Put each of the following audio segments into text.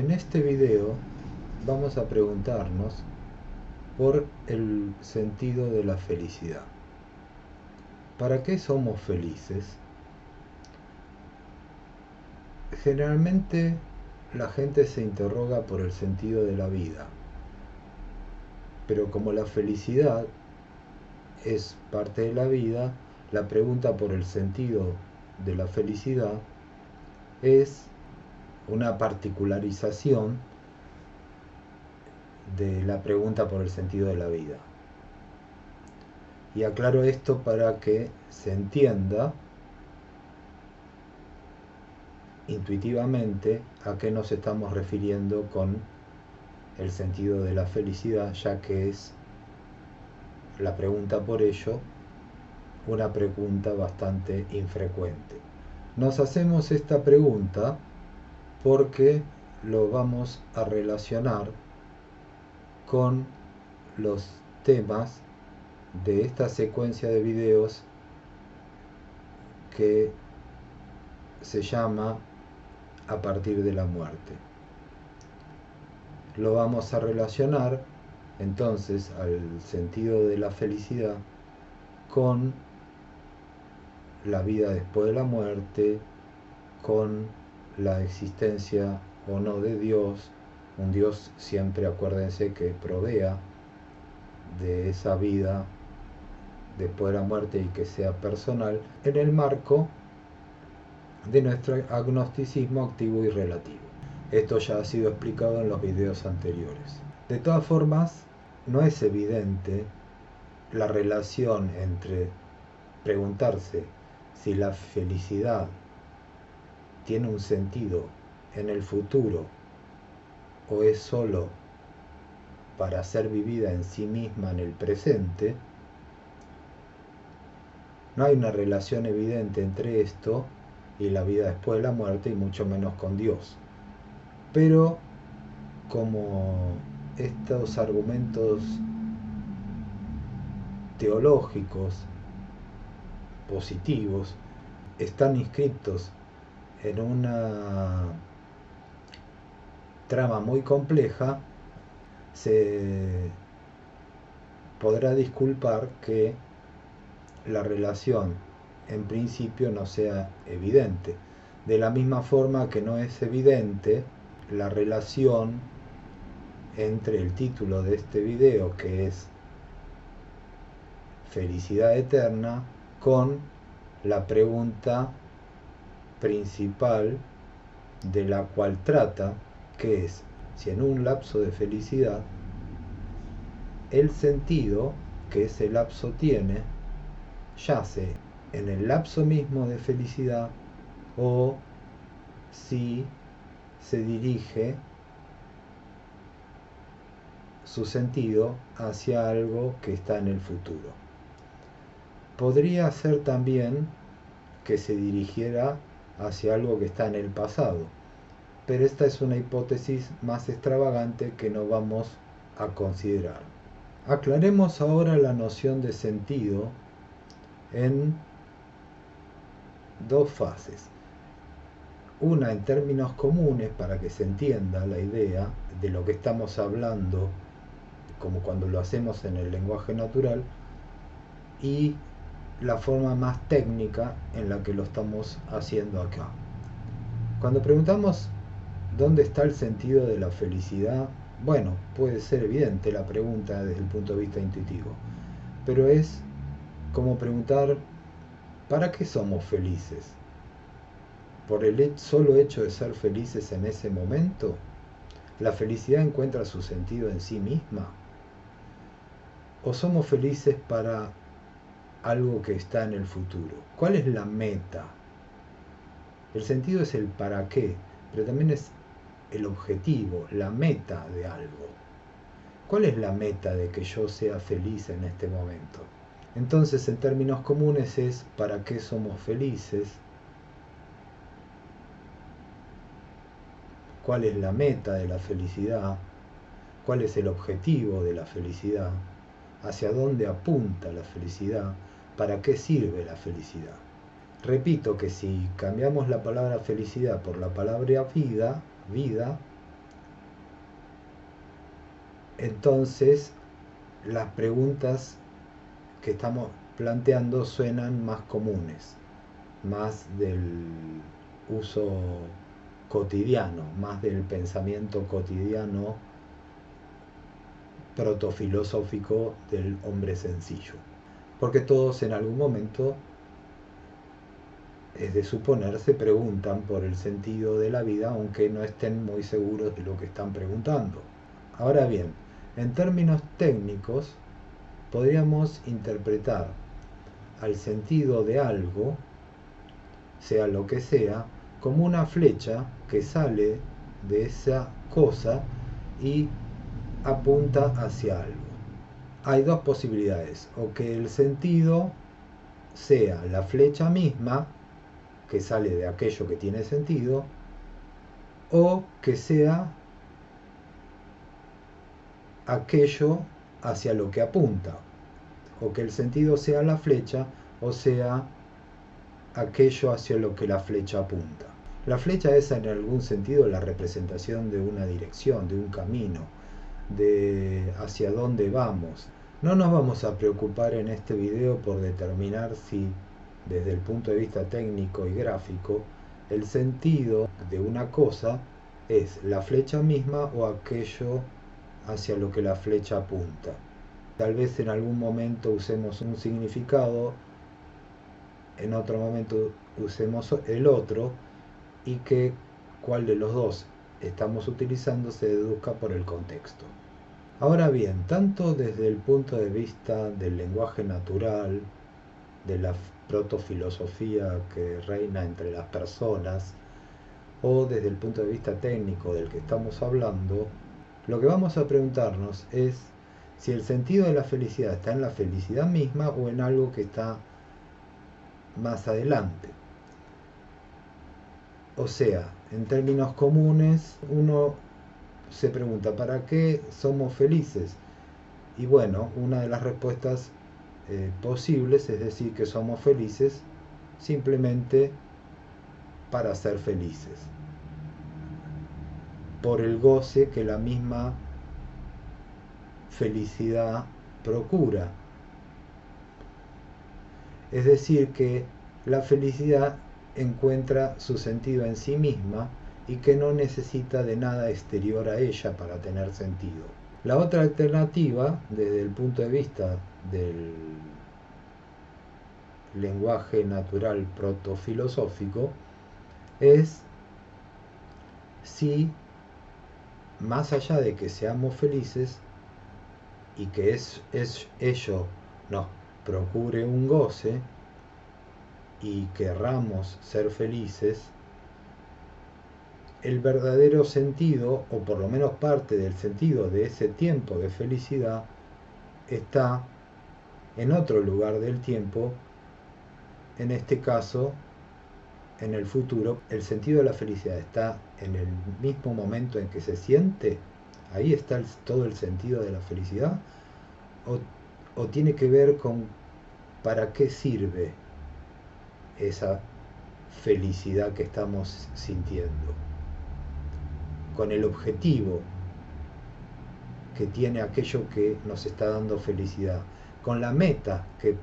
En este video vamos a preguntarnos por el sentido de la felicidad. ¿Para qué somos felices? Generalmente la gente se interroga por el sentido de la vida, pero como la felicidad es parte de la vida, la pregunta por el sentido de la felicidad es una particularización de la pregunta por el sentido de la vida. Y aclaro esto para que se entienda intuitivamente a qué nos estamos refiriendo con el sentido de la felicidad, ya que es la pregunta por ello una pregunta bastante infrecuente. Nos hacemos esta pregunta porque lo vamos a relacionar con los temas de esta secuencia de videos que se llama A partir de la muerte. Lo vamos a relacionar entonces al sentido de la felicidad con la vida después de la muerte, con la existencia o no de Dios, un Dios siempre, acuérdense, que provea de esa vida después de la muerte y que sea personal, en el marco de nuestro agnosticismo activo y relativo. Esto ya ha sido explicado en los videos anteriores. De todas formas, no es evidente la relación entre preguntarse si la felicidad tiene un sentido en el futuro o es solo para ser vivida en sí misma en el presente. No hay una relación evidente entre esto y la vida después de la muerte, y mucho menos con Dios. Pero como estos argumentos teológicos positivos están inscritos en una trama muy compleja, se podrá disculpar que la relación en principio no sea evidente. De la misma forma que no es evidente la relación entre el título de este video, que es Felicidad Eterna, con la pregunta principal de la cual trata, que es si en un lapso de felicidad el sentido que ese lapso tiene yace en el lapso mismo de felicidad o si se dirige su sentido hacia algo que está en el futuro. Podría ser también que se dirigiera hacia algo que está en el pasado, pero esta es una hipótesis más extravagante que no vamos a considerar. Aclaremos ahora la noción de sentido en dos fases. Una en términos comunes para que se entienda la idea de lo que estamos hablando, como cuando lo hacemos en el lenguaje natural, y la forma más técnica en la que lo estamos haciendo acá. Cuando preguntamos ¿dónde está el sentido de la felicidad? Bueno, puede ser evidente la pregunta desde el punto de vista intuitivo, pero es como preguntar ¿para qué somos felices? ¿Por el solo hecho de ser felices en ese momento? ¿La felicidad encuentra su sentido en sí misma? ¿O somos felices para algo que está en el futuro? ¿Cuál es la meta? El sentido es el para qué, pero también es el objetivo, la meta de algo. ¿Cuál es la meta de que yo sea feliz en este momento? Entonces, en términos comunes es ¿para qué somos felices? ¿Cuál es la meta de la felicidad? ¿Cuál es el objetivo de la felicidad? ¿Hacia dónde apunta la felicidad? ¿Para qué sirve la felicidad? Repito que si cambiamos la palabra felicidad por la palabra vida, entonces las preguntas que estamos planteando suenan más comunes, más del uso cotidiano, más del pensamiento cotidiano protofilosófico del hombre sencillo. Porque todos en algún momento, es de suponer, se preguntan por el sentido de la vida, aunque no estén muy seguros de lo que están preguntando. Ahora bien, en términos técnicos, podríamos interpretar al sentido de algo, sea lo que sea, como una flecha que sale de esa cosa y apunta hacia algo. Hay dos posibilidades: o que el sentido sea la flecha misma que sale de aquello que tiene sentido, o que sea aquello hacia lo que apunta, o que el sentido sea la flecha, o sea aquello hacia lo que la flecha apunta. La flecha es en algún sentido la representación de una dirección, de un camino, de hacia dónde vamos. No nos vamos a preocupar en este video por determinar si, desde el punto de vista técnico y gráfico, el sentido de una cosa es la flecha misma o aquello hacia lo que la flecha apunta. Tal vez en algún momento usemos un significado, en otro momento usemos el otro, y que cuál de los dos estamos utilizando se deduzca por el contexto. Ahora bien, tanto desde el punto de vista del lenguaje natural, de la protofilosofía que reina entre las personas, o desde el punto de vista técnico del que estamos hablando, lo que vamos a preguntarnos es si el sentido de la felicidad está en la felicidad misma o en algo que está más adelante. O sea, en términos comunes, uno se pregunta, ¿para qué somos felices? Y bueno, una de las respuestas posibles es decir que somos felices simplemente para ser felices, por el goce que la misma felicidad procura. Es decir, que la felicidad encuentra su sentido en sí misma y que no necesita de nada exterior a ella para tener sentido. La otra alternativa, desde el punto de vista del lenguaje natural protofilosófico, es si, más allá de que seamos felices y que ello nos procure un goce y querramos ser felices, el verdadero sentido, o por lo menos parte del sentido de ese tiempo de felicidad, está en otro lugar del tiempo, en este caso en el futuro. El sentido de la felicidad está en el mismo momento en que se siente, ahí está todo el sentido de la felicidad, o tiene que ver con para qué sirve esa felicidad que estamos sintiendo, con el objetivo que tiene aquello que nos está dando felicidad, con la meta que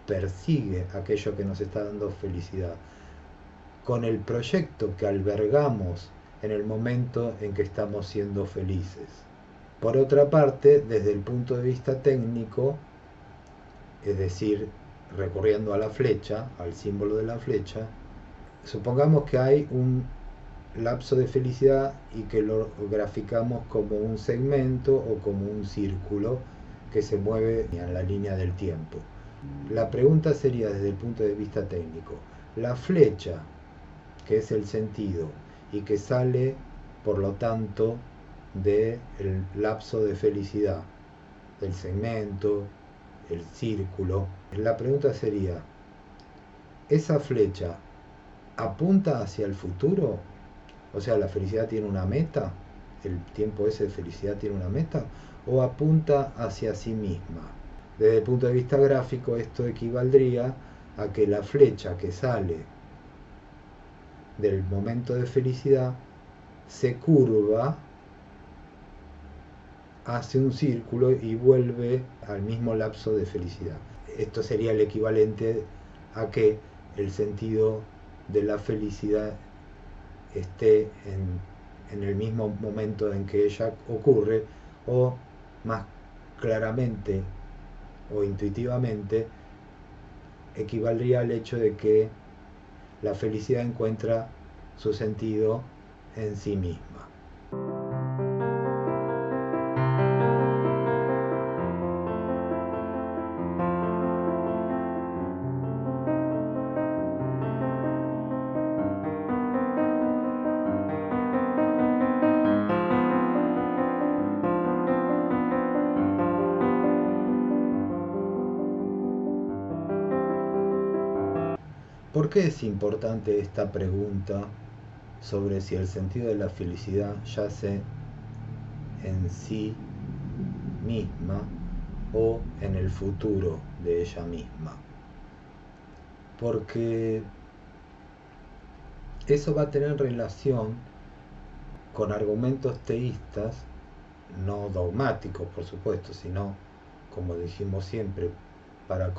persigue aquello que nos está dando felicidad, con el proyecto que albergamos en el momento en que estamos siendo felices. Por otra parte, desde el punto de vista técnico, es decir, recurriendo a la flecha, al símbolo de la flecha, supongamos que hay un lapso de felicidad y que lo graficamos como un segmento o como un círculo que se mueve en la línea del tiempo. La pregunta sería, desde el punto de vista técnico, la flecha, que es el sentido y que sale por lo tanto del lapso de felicidad, del segmento, el círculo, la pregunta sería, ¿esa flecha apunta hacia el futuro? O sea, ¿la felicidad tiene una meta? ¿El tiempo ese de felicidad tiene una meta? ¿O apunta hacia sí misma? Desde el punto de vista gráfico, esto equivaldría a que la flecha que sale del momento de felicidad se curva hace un círculo y vuelve al mismo lapso de felicidad. Esto sería el equivalente a que el sentido de la felicidad esté en el mismo momento en que ella ocurre, o más claramente o intuitivamente equivaldría al hecho de que la felicidad encuentra su sentido en sí misma. ¿Por qué es importante esta pregunta sobre si el sentido de la felicidad yace en sí misma o en el futuro de ella misma? Porque eso va a tener relación con argumentos teístas, no dogmáticos por supuesto, sino, como dijimos siempre, para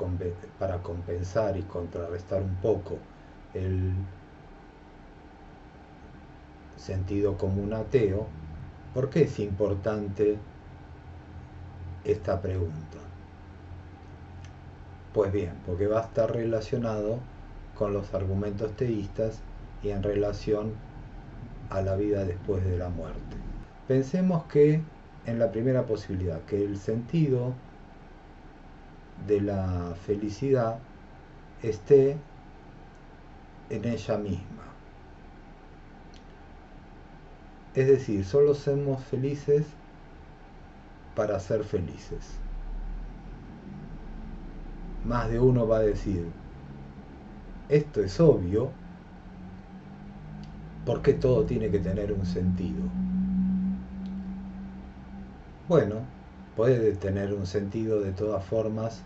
compensar y contrarrestar un poco el sentido común ateo. ¿Por qué es importante esta pregunta? Pues bien, porque va a estar relacionado con los argumentos teístas y en relación a la vida después de la muerte. Pensemos que en la primera posibilidad, que el sentido de la felicidad esté en ella misma. Es decir, solo somos felices para ser felices. Más de uno va a decir, esto es obvio, ¿por qué todo tiene que tener un sentido? Bueno, puede tener un sentido de todas formas,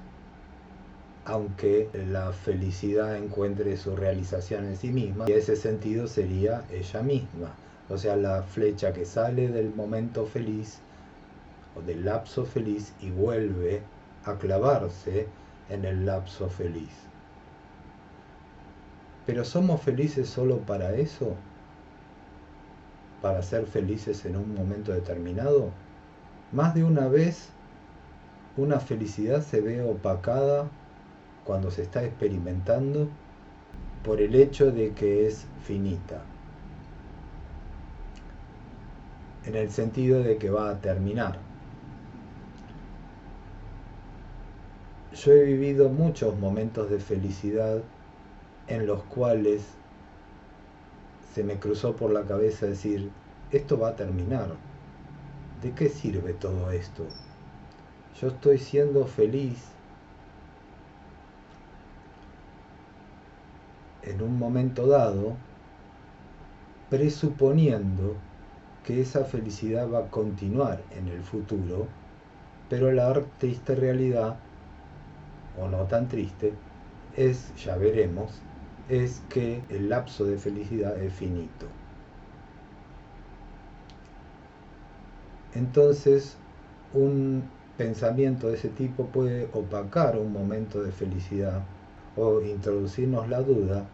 aunque la felicidad encuentre su realización en sí misma, y ese sentido sería ella misma. O sea, la flecha que sale del momento feliz o del lapso feliz y vuelve a clavarse en el lapso feliz. Pero ¿somos felices solo para eso? ¿Para ser felices en un momento determinado? Más de una vez una felicidad se ve opacada cuando se está experimentando por el hecho de que es finita, en el sentido de que va a terminar. Yo he vivido muchos momentos de felicidad en los cuales se me cruzó por la cabeza decir, esto va a terminar. ¿De qué sirve todo esto? Yo estoy siendo feliz en un momento dado, presuponiendo que esa felicidad va a continuar en el futuro, pero la triste realidad, o no tan triste, es, ya veremos, es que el lapso de felicidad es finito. Entonces, un pensamiento de ese tipo puede opacar un momento de felicidad o introducirnos la duda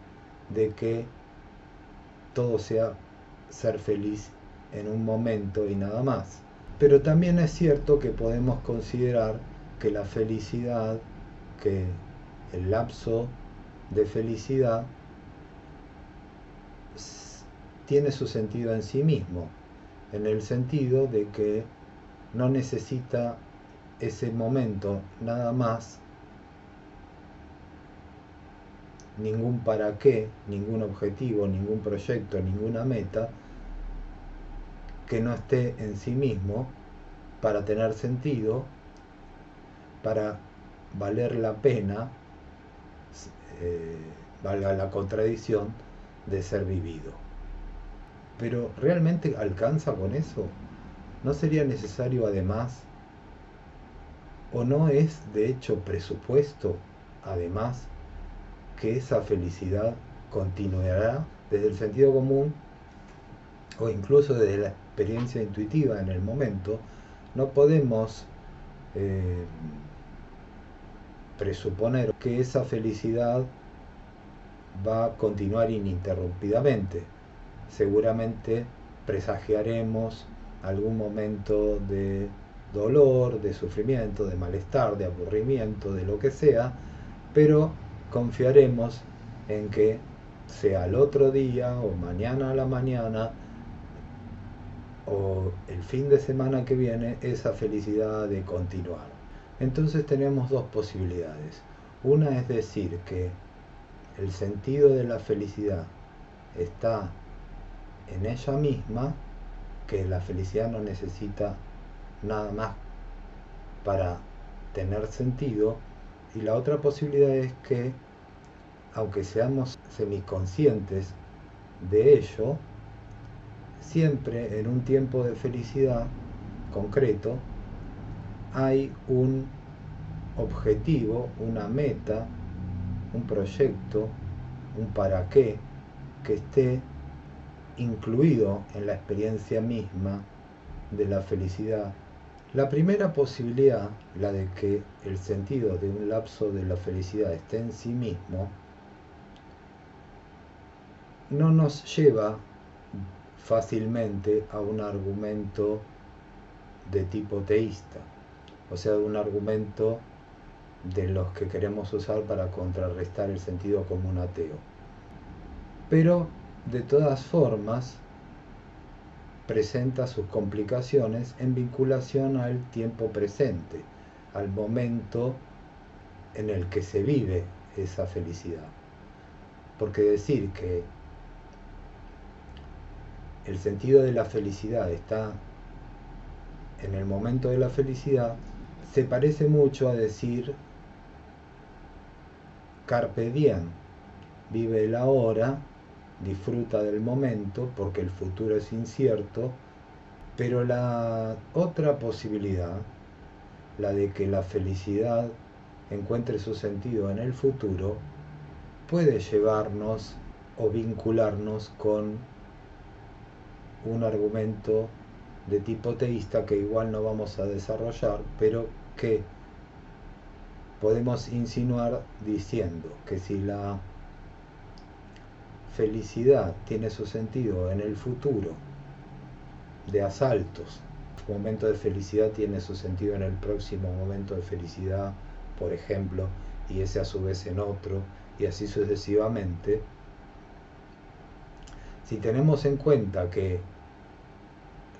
de que todo sea ser feliz en un momento y nada más. Pero también es cierto que podemos considerar que la felicidad, que el lapso de felicidad tiene su sentido en sí mismo, en el sentido de que no necesita ese momento nada más, ningún para qué, ningún objetivo, ningún proyecto, ninguna meta que no esté en sí mismo para tener sentido, para valer la pena, valga la contradicción, de ser vivido. Pero ¿realmente alcanza con eso? ¿No sería necesario además, o no es de hecho presupuesto además, que esa felicidad continuará desde el sentido común o incluso desde la experiencia intuitiva en el momento? No podemos eh, presuponer que esa felicidad va a continuar ininterrumpidamente. Seguramente presagiaremos algún momento de dolor, de sufrimiento, de malestar, de aburrimiento, de lo que sea, pero confiaremos en que sea el otro día o mañana a la mañana o el fin de semana que viene esa felicidad de continuar. Entonces tenemos dos posibilidades. Una es decir que el sentido de la felicidad está en ella misma, que la felicidad no necesita nada más para tener sentido, y la otra posibilidad es que, aunque seamos semiconscientes de ello, siempre en un tiempo de felicidad concreto hay un objetivo, una meta, un proyecto, un para qué que esté incluido en la experiencia misma de la felicidad. La primera posibilidad, la de que el sentido de un lapso de la felicidad esté en sí mismo, no nos lleva fácilmente a un argumento de tipo teísta, o sea, un argumento de los que queremos usar para contrarrestar el sentido común ateo. Pero, de todas formas, presenta sus complicaciones en vinculación al tiempo presente, al momento en el que se vive esa felicidad. Porque decir que el sentido de la felicidad está en el momento de la felicidad se parece mucho a decir carpe diem, vive el ahora, disfruta del momento porque el futuro es incierto. Pero la otra posibilidad, la de que la felicidad encuentre su sentido en el futuro, puede llevarnos o vincularnos con un argumento de tipo teísta que igual no vamos a desarrollar, pero que podemos insinuar diciendo que si la felicidad tiene su sentido en el futuro de asaltos, el momento de felicidad tiene su sentido en el próximo momento de felicidad, por ejemplo, y ese a su vez en otro, y así sucesivamente. Si tenemos en cuenta que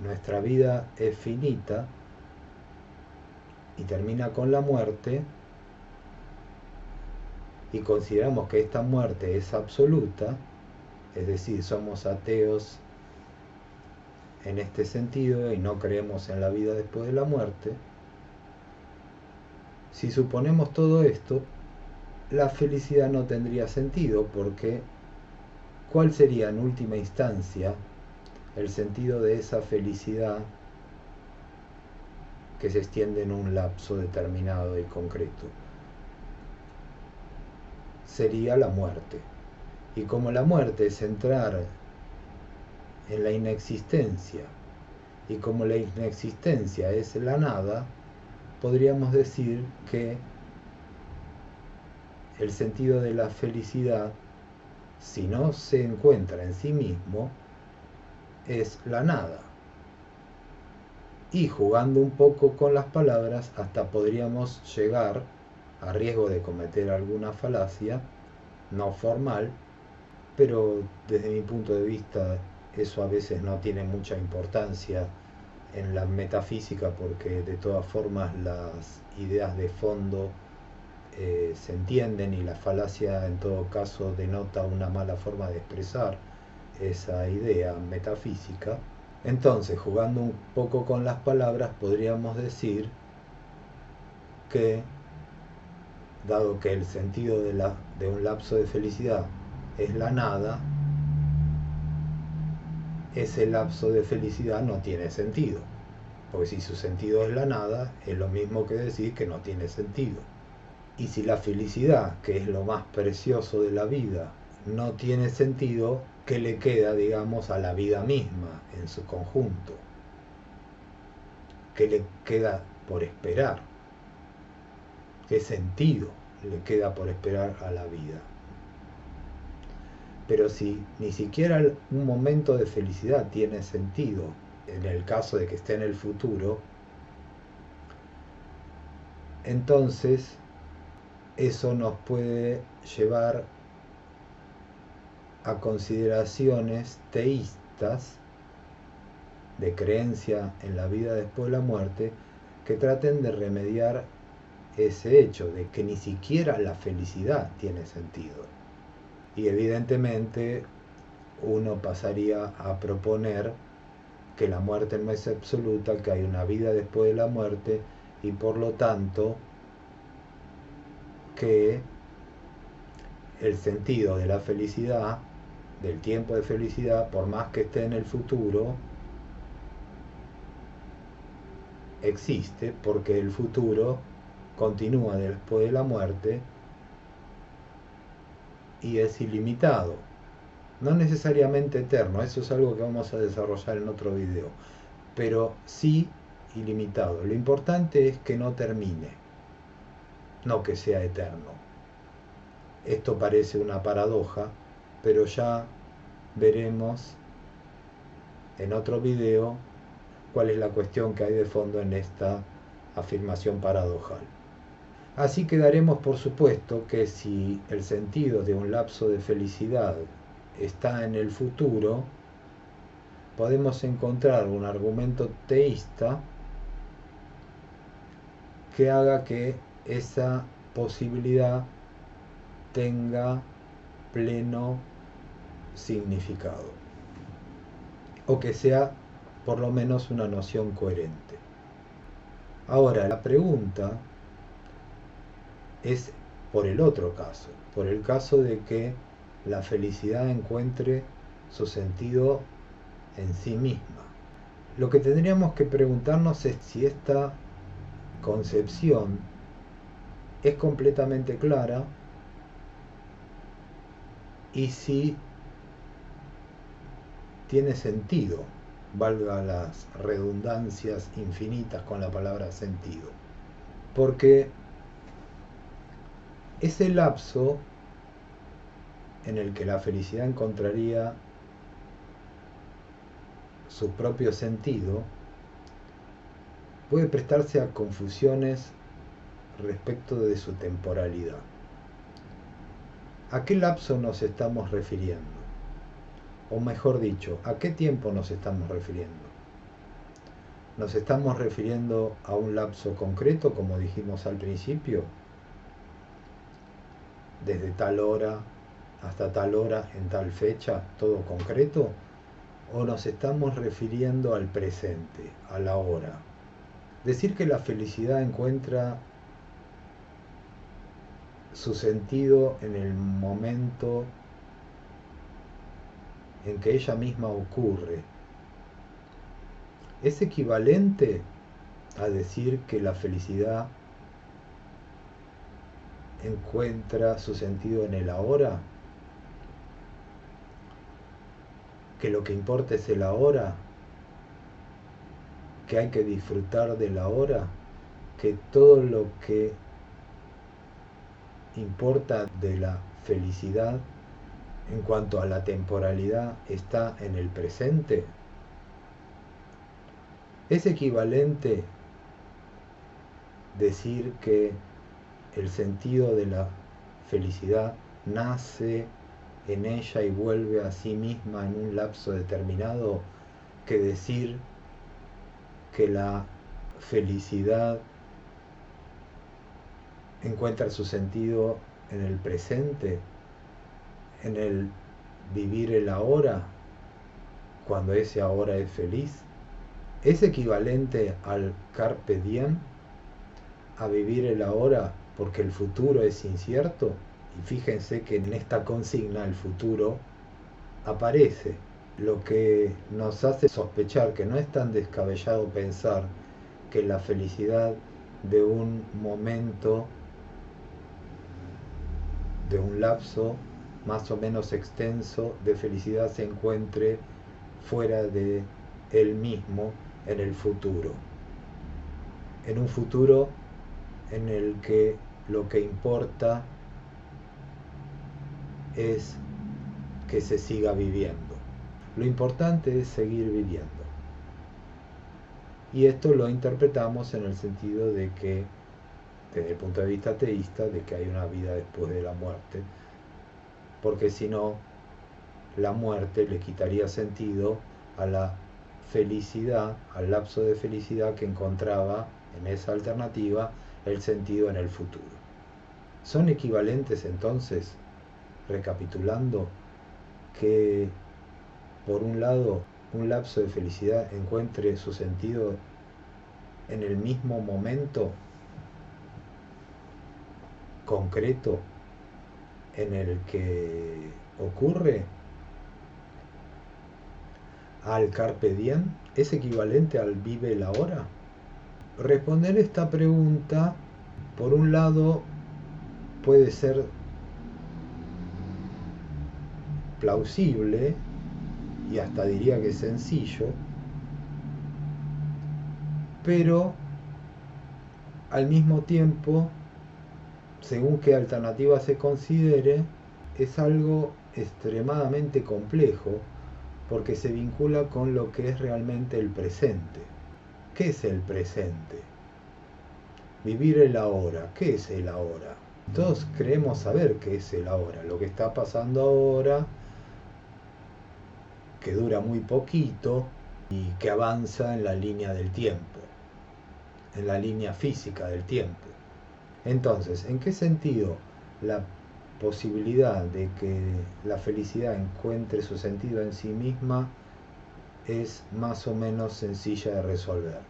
nuestra vida es finita y termina con la muerte, y consideramos que esta muerte es absoluta, es decir, somos ateos en este sentido y no creemos en la vida después de la muerte, si suponemos todo esto, la felicidad no tendría sentido, porque ¿cuál sería en última instancia el sentido de esa felicidad que se extiende en un lapso determinado y concreto? Sería la muerte. Y como la muerte es entrar en la inexistencia, y como la inexistencia es la nada, podríamos decir que el sentido de la felicidad, si no se encuentra en sí mismo, es la nada. Y jugando un poco con las palabras, hasta podríamos llegar, a riesgo de cometer alguna falacia, no formal, pero desde mi punto de vista eso a veces no tiene mucha importancia en la metafísica, porque de todas formas las ideas de fondo se entienden, y la falacia en todo caso denota una mala forma de expresar esa idea metafísica. Entonces, jugando un poco con las palabras, podríamos decir que, dado que el sentido de un lapso de felicidad es la nada, ese lapso de felicidad no tiene sentido. Porque si su sentido es la nada, es lo mismo que decir que no tiene sentido. Y si la felicidad, que es lo más precioso de la vida, no tiene sentido, ¿qué le queda, digamos, a la vida misma en su conjunto? ¿Qué le queda por esperar? ¿Qué sentido le queda por esperar a la vida? Pero si ni siquiera un momento de felicidad tiene sentido, en el caso de que esté en el futuro, entonces eso nos puede llevar a consideraciones teístas de creencia en la vida después de la muerte que traten de remediar ese hecho de que ni siquiera la felicidad tiene sentido. Y evidentemente uno pasaría a proponer que la muerte no es absoluta, que hay una vida después de la muerte y por lo tanto que el sentido de la felicidad, del tiempo de felicidad, por más que esté en el futuro, existe porque el futuro continúa después de la muerte y es ilimitado. No necesariamente eterno, eso es algo que vamos a desarrollar en otro video, pero sí ilimitado. Lo importante es que no termine, no que sea eterno. Esto parece una paradoja, pero ya veremos en otro video cuál es la cuestión que hay de fondo en esta afirmación paradojal. Así que daremos por supuesto que si el sentido de un lapso de felicidad está en el futuro, podemos encontrar un argumento teísta que haga que esa posibilidad tenga pleno significado, o que sea por lo menos una noción coherente. Ahora, la pregunta es por el otro caso, por el caso de que la felicidad encuentre su sentido en sí misma. Lo que tendríamos que preguntarnos es si esta concepción es completamente clara y si tiene sentido, valga las redundancias infinitas con la palabra sentido. Porque ese lapso en el que la felicidad encontraría su propio sentido puede prestarse a confusiones respecto de su temporalidad. ¿A qué lapso nos estamos refiriendo? O mejor dicho, ¿a qué tiempo nos estamos refiriendo? ¿Nos estamos refiriendo a un lapso concreto, como dijimos al principio? Desde tal hora hasta tal hora en tal fecha, todo concreto, o nos estamos refiriendo al presente, a la hora. Decir que la felicidad encuentra su sentido en el momento en que ella misma ocurre es equivalente a decir que la felicidad encuentra su sentido en el ahora, que lo que importa es el ahora, que hay que disfrutar del ahora, que todo lo que importa de la felicidad en cuanto a la temporalidad está en el presente. Es equivalente decir que el sentido de la felicidad nace en ella y vuelve a sí misma en un lapso determinado, que decir que la felicidad encuentra su sentido en el presente, en el vivir el ahora, cuando ese ahora es feliz. Es equivalente al carpe diem, a vivir el ahora porque el futuro es incierto. Y fíjense que en esta consigna el futuro aparece, lo que nos hace sospechar que no es tan descabellado pensar que la felicidad de un momento, de un lapso más o menos extenso de felicidad se encuentre fuera de él mismo en el futuro. en un futuro en el que lo que importa es que se siga viviendo. Lo importante es seguir viviendo. Y esto lo interpretamos en el sentido de que, desde el punto de vista ateísta, de que hay una vida después de la muerte, porque si no, la muerte le quitaría sentido a la felicidad, al lapso de felicidad que encontraba en esa alternativa el sentido en el futuro. ¿Son equivalentes entonces, recapitulando, que por un lado un lapso de felicidad encuentre su sentido en el mismo momento concreto en el que ocurre, al carpe diem? ¿Es equivalente al vive el ahora? Responder esta pregunta, por un lado, puede ser plausible y hasta diría que sencillo, pero al mismo tiempo, según qué alternativa se considere, es algo extremadamente complejo porque se vincula con lo que es realmente el presente. ¿Qué es el presente? Vivir el ahora. ¿Qué es el ahora? Todos creemos saber qué es el ahora, lo que está pasando ahora, que dura muy poquito y que avanza en la línea del tiempo, en la línea física del tiempo. Entonces, ¿en qué sentido la posibilidad de que la felicidad encuentre su sentido en sí misma es más o menos sencilla de resolver?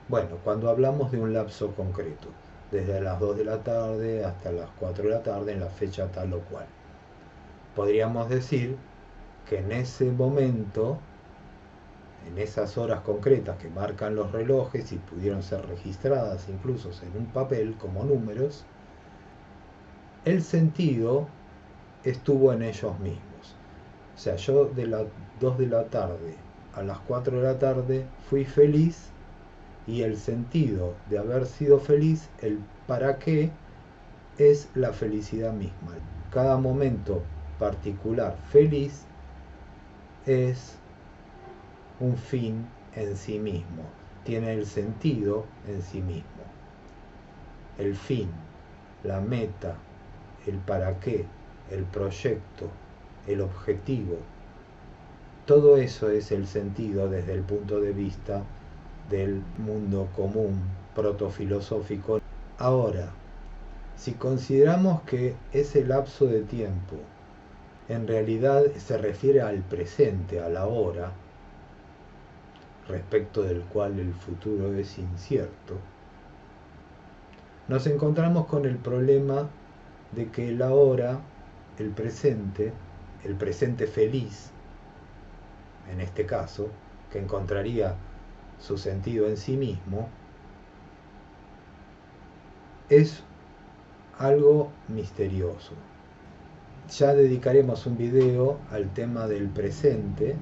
Bueno, cuando hablamos de un lapso concreto, desde las 2 de la tarde hasta las 4 de la tarde en la fecha tal o cual, podríamos decir que en ese momento, en esas horas concretas que marcan los relojes y pudieron ser registradas incluso en un papel como números, el sentido estuvo en ellos mismos. O sea, yo de las 2 de la tarde a las 4 de la tarde fui feliz, y el sentido de haber sido feliz, el para qué, es la felicidad misma. Cada momento particular feliz es un fin en sí mismo, tiene el sentido en sí mismo. El fin, la meta, el para qué, el proyecto, el objetivo, todo eso es el sentido desde el punto de vista del mundo común protofilosófico. Ahora, si consideramos que ese lapso de tiempo en realidad se refiere al presente, a la hora, respecto del cual el futuro es incierto, nos encontramos con el problema de que el ahora, el presente feliz, en este caso, que encontraría su sentido en sí mismo, es algo misterioso. Ya dedicaremos un video al tema del presente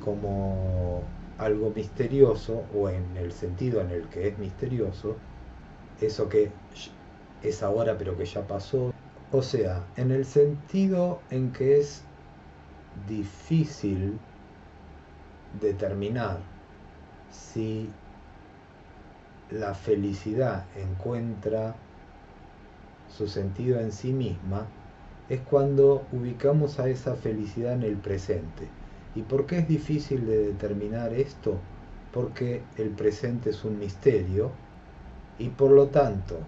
como algo misterioso, o en el sentido en el que es misterioso, eso que es ahora pero que ya pasó. O sea, en el sentido en que es difícil determinar si la felicidad encuentra su sentido en sí misma, es cuando ubicamos a esa felicidad en el presente. ¿Y por qué es difícil de determinar esto? Porque el presente es un misterio y por lo tanto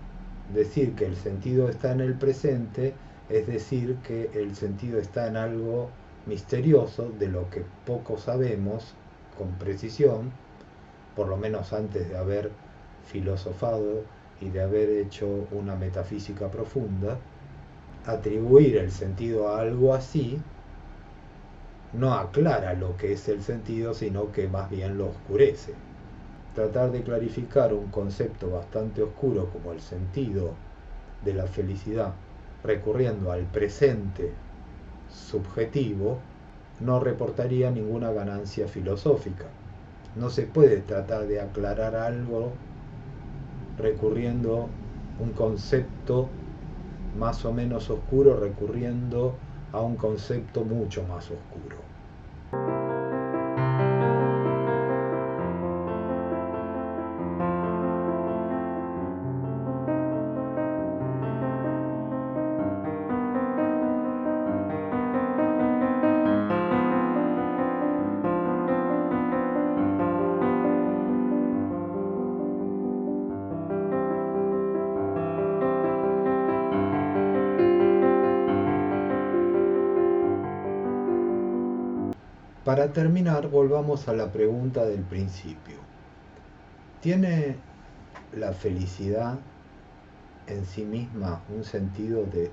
decir que el sentido está en el presente es decir que el sentido está en algo misterioso de lo que poco sabemos con precisión, por lo menos antes de haber filosofado y de haber hecho una metafísica profunda. Atribuir el sentido a algo así no aclara lo que es el sentido, sino que más bien lo oscurece. Tratar de clarificar un concepto bastante oscuro como el sentido de la felicidad recurriendo al presente subjetivo no reportaría ninguna ganancia filosófica. No se puede tratar de aclarar algo recurriendo un concepto más o menos oscuro, recurriendo a un concepto mucho más oscuro. Para terminar, volvamos a la pregunta del principio. ¿Tiene la felicidad en sí misma un sentido de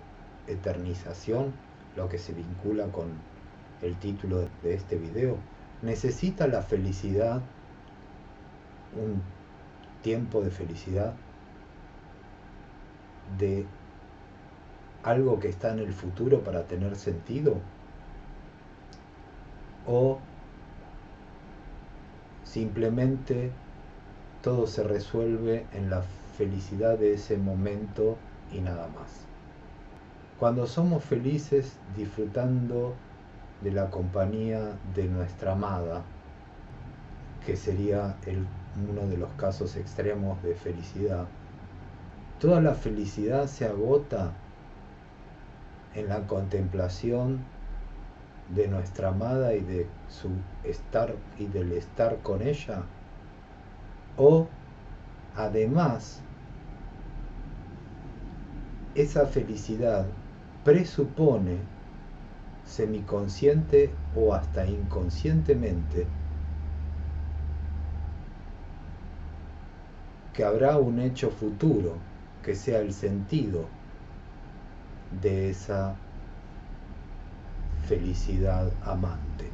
eternización, lo que se vincula con el título de este video? ¿Necesita la felicidad un tiempo de felicidad, de algo que está en el futuro para tener sentido? ¿O simplemente todo se resuelve en la felicidad de ese momento y nada más? Cuando somos felices disfrutando de la compañía de nuestra amada, que sería uno de los casos extremos de felicidad, toda la felicidad se agota en la contemplación de nuestra amada y de su estar y del estar con ella, o además esa felicidad presupone semiconsciente o hasta inconscientemente que habrá un hecho futuro que sea el sentido de esa felicidad amante.